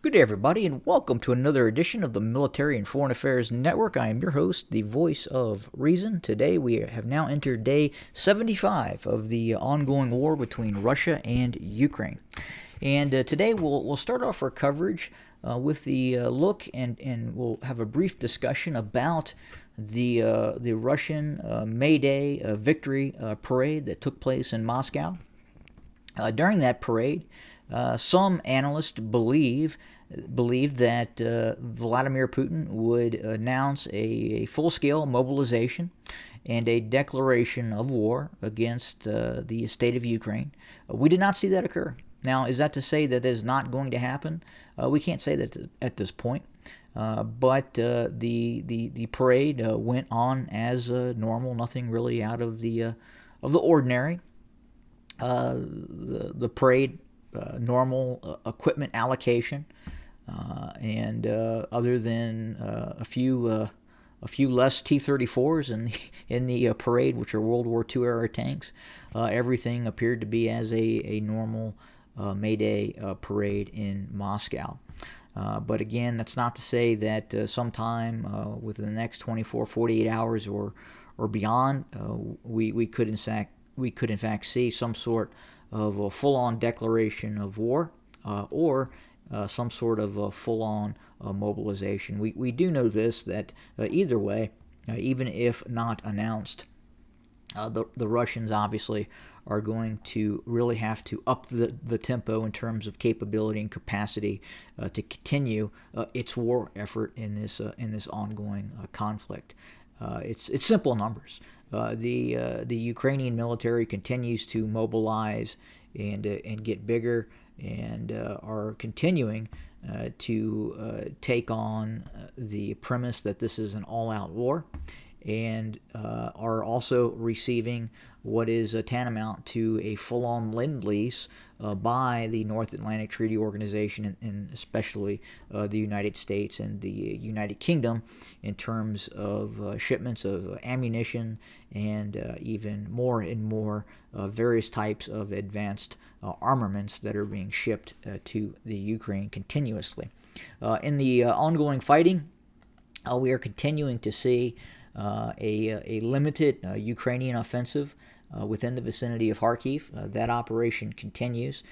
Good day, everybody, and welcome to another edition of the Military and Foreign Affairs Network. I am your host, the voice of reason. Today, we have now entered day 75 of the ongoing war between Russia and Ukraine. And today, we'll start off our coverage with the look, and we'll have a brief discussion about the Russian May Day victory parade that took place in Moscow. During that parade, some analysts believed that Vladimir Putin would announce a full-scale mobilization and a declaration of war against the state of Ukraine. We did not see that occur. Now, is that to say that is not going to happen? We can't say that at this point. But the parade went on as normal, nothing really out of the ordinary. The parade, normal equipment allocation, and other than a few less T-34s in the parade, which are World War II era tanks, everything appeared to be as a normal May Day parade in Moscow. But again, that's not to say that sometime within the next 24, 48 hours or beyond, we could in fact see some sort of a full-on declaration of war or some sort of a full-on mobilization. We do know this, that either way, even if not announced, the Russians obviously are going to really have to up the tempo in terms of capability and capacity to continue its war effort in this ongoing conflict. It's simple numbers. The Ukrainian military continues to mobilize and get bigger, and are continuing to take on the premise that this is an all-out war, and are also receiving what is tantamount to a full-on lend-lease by the North Atlantic Treaty Organization, and especially the United States and the United Kingdom, in terms of shipments of ammunition and even more and more various types of advanced armaments that are being shipped to the Ukraine continuously. In the ongoing fighting, we are continuing to see a limited Ukrainian offensive within the vicinity of Kharkiv. That operation continues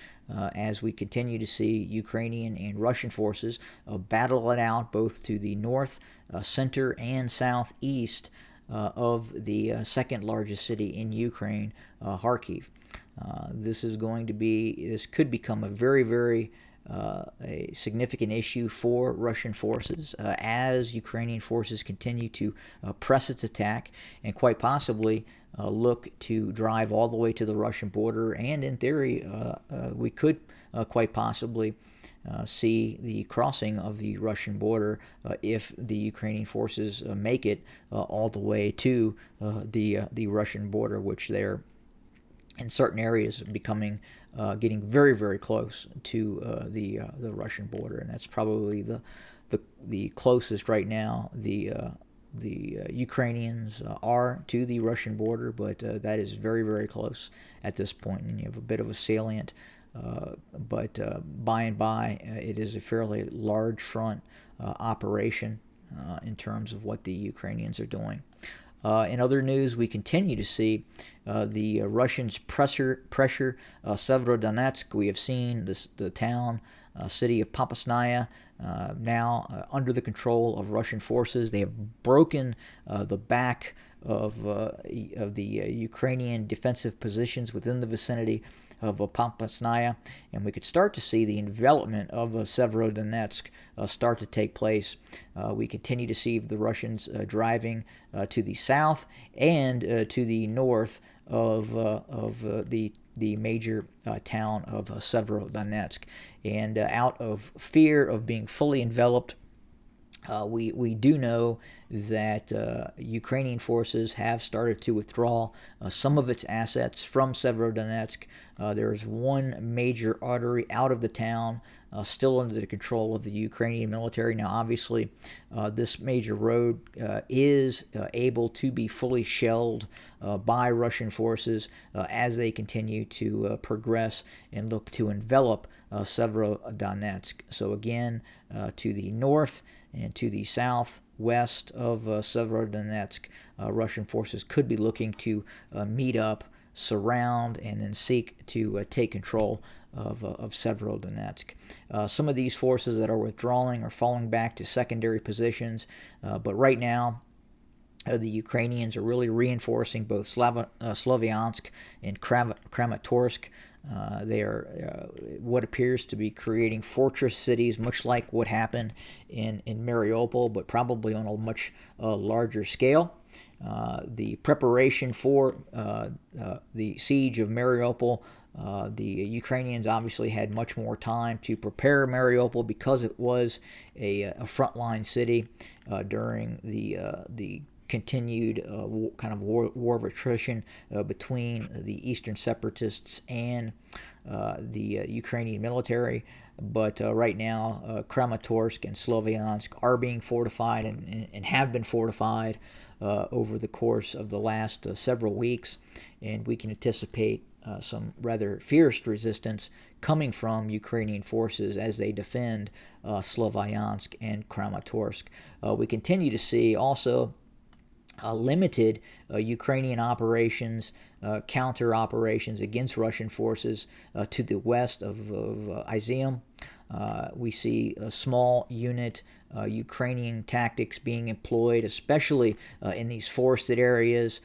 as we continue to see Ukrainian and Russian forces battle it out both to the north, center, and southeast of the second largest city in Ukraine, Kharkiv. This could become a very, very a significant issue for Russian forces as Ukrainian forces continue to press its attack, and quite possibly look to drive all the way to the Russian border. And in theory, we could quite possibly see the crossing of the Russian border if the Ukrainian forces make it all the way to the Russian border, which they're in certain areas getting very, very close to the Russian border, and that's probably the closest right now the Ukrainians are to the Russian border, but that is very, very close at this point, and you have a bit of a salient. But by and by, it is a fairly large front operation in terms of what the Ukrainians are doing. In other news, we continue to see the Russians pressure Severodonetsk. We have seen the town, city of Popasnaya, now under the control of Russian forces. They have broken the back of the Ukrainian defensive positions within the vicinity of Popasnaya, and we could start to see the envelopment of Severodonetsk start to take place. We continue to see the Russians driving to the south and to the north of the major town of Severodonetsk, and out of fear of being fully enveloped, we do know that Ukrainian forces have started to withdraw some of its assets from Severodonetsk. There is one major artery out of the town still under the control of the Ukrainian military. Now, obviously, this major road is able to be fully shelled by Russian forces as they continue to progress and look to envelop Severodonetsk. So again, to the north and to the southwest of Severodonetsk, Russian forces could be looking to meet up, surround, and then seek to take control of Severodonetsk. Some of these forces that are withdrawing are falling back to secondary positions, but right now the Ukrainians are really reinforcing both Sloviansk and Kramatorsk. They are what appears to be creating fortress cities, much like what happened in Mariupol, but probably on a much larger scale. The preparation for the siege of Mariupol, the Ukrainians obviously had much more time to prepare Mariupol because it was a frontline city during the continued kind of war of attrition between the Eastern separatists and the Ukrainian military. But right now, Kramatorsk and Sloviansk are being fortified and have been fortified over the course of the last several weeks, and we can anticipate some rather fierce resistance coming from Ukrainian forces as they defend Sloviansk and Kramatorsk. We continue to see also limited Ukrainian operations, counter operations against Russian forces to the west of Izium. We see a small unit Ukrainian tactics being employed, especially in these forested areas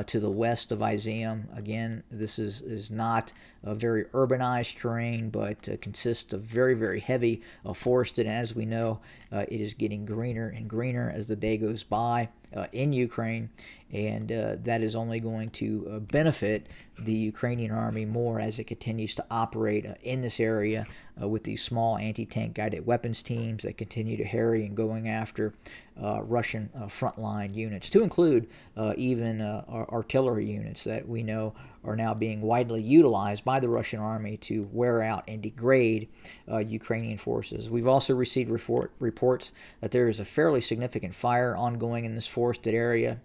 to the west of Izium. Again, this is not a very urbanized terrain, but consists of very, very heavy forested. And as we know, it is getting greener and greener as the day goes by in Ukraine, and that is only going to benefit the Ukrainian army more as it continues to operate in this area with these small anti-tank guided weapons teams that continue to harry and going after Russian frontline units, to include even artillery units that we know are now being widely utilized by the Russian army to wear out and degrade Ukrainian forces. We've also received reports that there is a fairly significant fire ongoing in this forested area.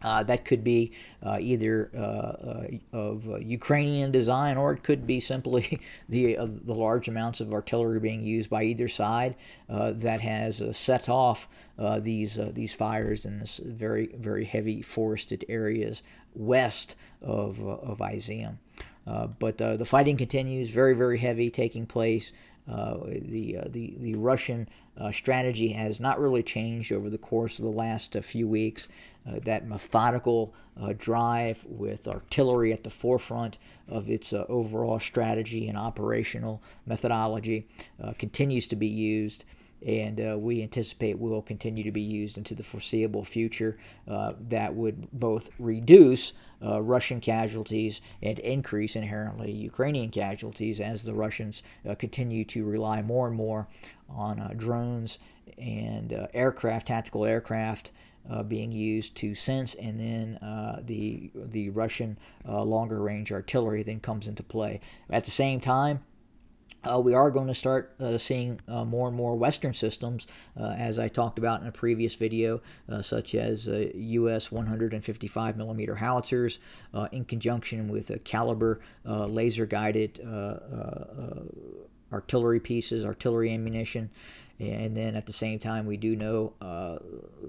That could be either of Ukrainian design, or it could be simply the large amounts of artillery being used by either side that has set off these fires in this very, very heavy forested areas west of Izium. But the fighting continues, very, very heavy, taking place. The Russian strategy has not really changed over the course of the last few weeks. That methodical drive with artillery at the forefront of its overall strategy and operational methodology continues to be used, and we anticipate will continue to be used into the foreseeable future. That would both reduce Russian casualties and increase inherently Ukrainian casualties as the Russians continue to rely more and more on drones and aircraft, tactical aircraft, being used to sense, and then the Russian longer range artillery then comes into play. At the same time, we are going to start seeing more and more Western systems, as I talked about in a previous video, such as U.S. 155 millimeter howitzers, in conjunction with caliber laser-guided artillery pieces, artillery ammunition. And then at the same time, we do know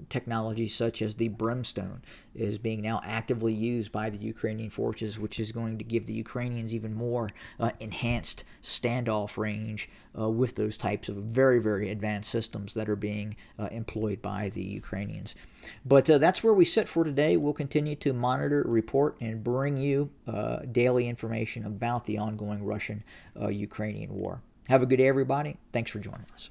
technology such as the Brimstone is being now actively used by the Ukrainian forces, which is going to give the Ukrainians even more enhanced standoff range with those types of very, very advanced systems that are being employed by the Ukrainians. But that's where we sit for today. We'll continue to monitor, report, and bring you daily information about the ongoing Russian-Ukrainian war. Have a good day, everybody. Thanks for joining us.